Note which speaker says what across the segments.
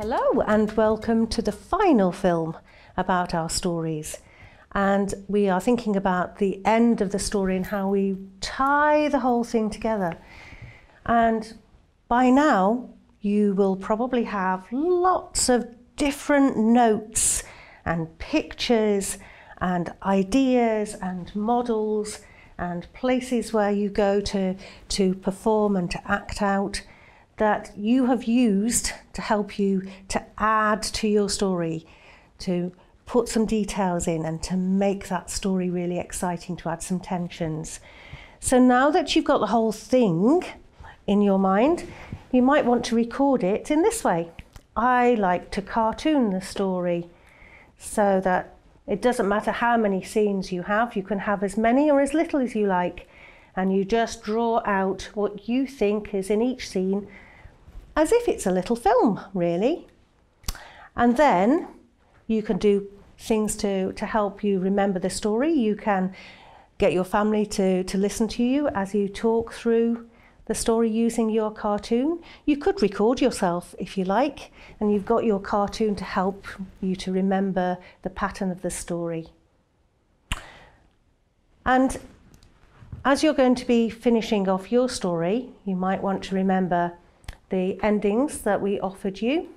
Speaker 1: Hello and welcome to the final film about our stories. And we are thinking about the end of the story and how we tie the whole thing together. And by now, you will probably have lots of different notes and pictures and ideas and models and places where you go to perform and to act out that you have used to help you to add to your story, to put some details in and to make that story really exciting, to add some tensions. So now that you've got the whole thing in your mind, you might want to record it in this way. I like to cartoon the story so that it doesn't matter how many scenes you can have as many or as little as you like, and you just draw out what you think is in each scene as if it's a little film, really. And then you can do things to help you remember the story. You can get your family to listen to you as you talk through the story using your cartoon. You could record yourself if you like, and you've got your cartoon to help you to remember the pattern of the story. And as you're going to be finishing off your story, you might want to remember the endings that we offered you.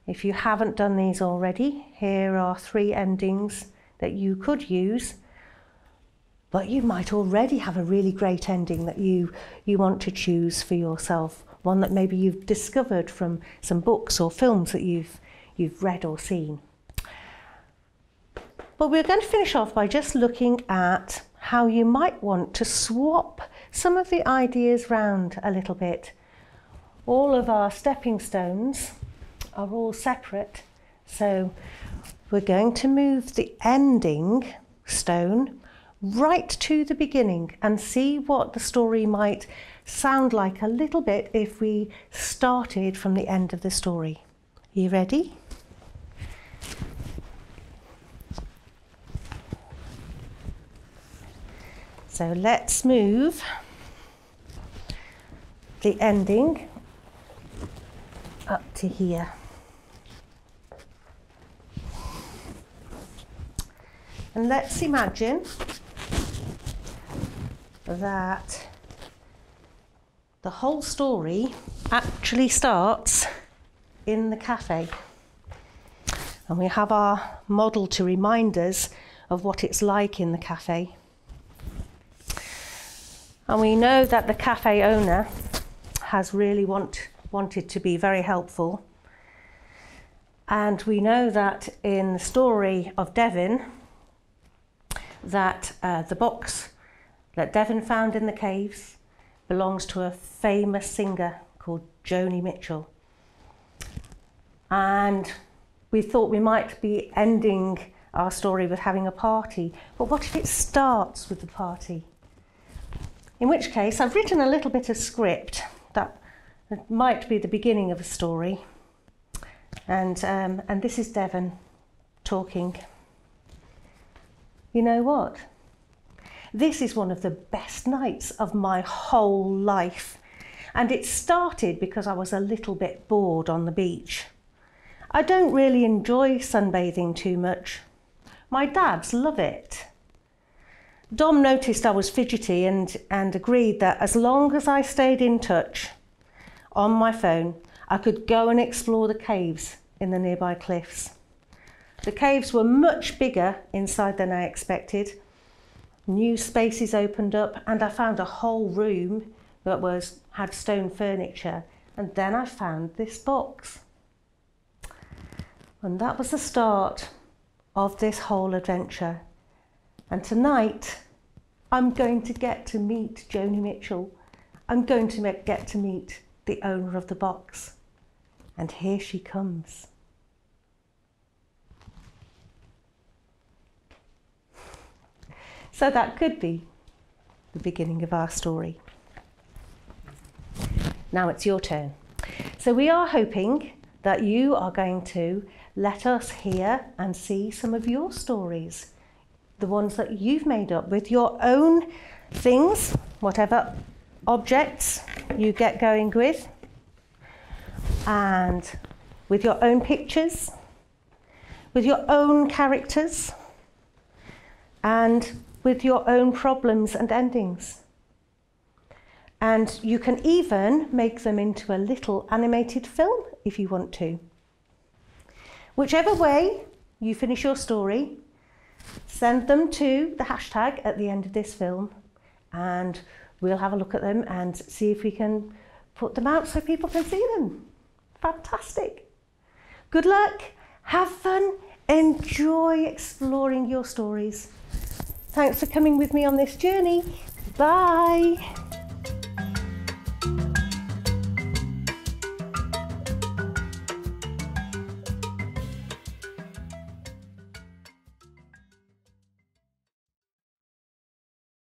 Speaker 1: If you haven't done these already, here are 3 endings that you could use, but you might already have a really great ending that you want to choose for yourself, one that maybe you've discovered from some books or films that you've read or seen. But we're going to finish off by just looking at how you might want to swap some of the ideas round a little bit. All of our stepping stones are all separate, so we're going to move the ending stone right to the beginning and see what the story might sound like a little bit if we started from the end of the story. Are you ready? So let's move the ending up to here. And let's imagine that the whole story actually starts in the cafe. And we have our model to remind us of what it's like in the cafe. And we know that the cafe owner has really wanted to be very helpful. And we know that in the story of Devin, that the box that Devin found in the caves belongs to a famous singer called Joni Mitchell. And we thought we might be ending our story with having a party, but what if it starts with the party? In which case, I've written a little bit of script that might be the beginning of a story. And this is Devin talking. You know what? This is one of the best nights of my whole life. And it started because I was a little bit bored on the beach. I don't really enjoy sunbathing too much. My dads love it. Dom noticed I was fidgety and agreed that as long as I stayed in touch on my phone, I could go and explore the caves in the nearby cliffs. The caves were much bigger inside than I expected. New spaces opened up and I found a whole room that had stone furniture, and then I found this box. And that was the start of this whole adventure. And tonight, I'm going to get to meet Joni Mitchell. I'm going to get to meet the owner of the box. And here she comes. So that could be the beginning of our story. Now it's your turn. So we are hoping that you are going to let us hear and see some of your stories, the ones that you've made up with your own things, whatever objects you get going with. And with your own pictures, with your own characters, and with your own problems and endings. And you can even make them into a little animated film if you want to. Whichever way you finish your story, send them to the hashtag at the end of this film, and we'll have a look at them and see if we can put them out so people can see them. Fantastic. Good luck, have fun, enjoy exploring your stories. Thanks for coming with me on this journey. Bye.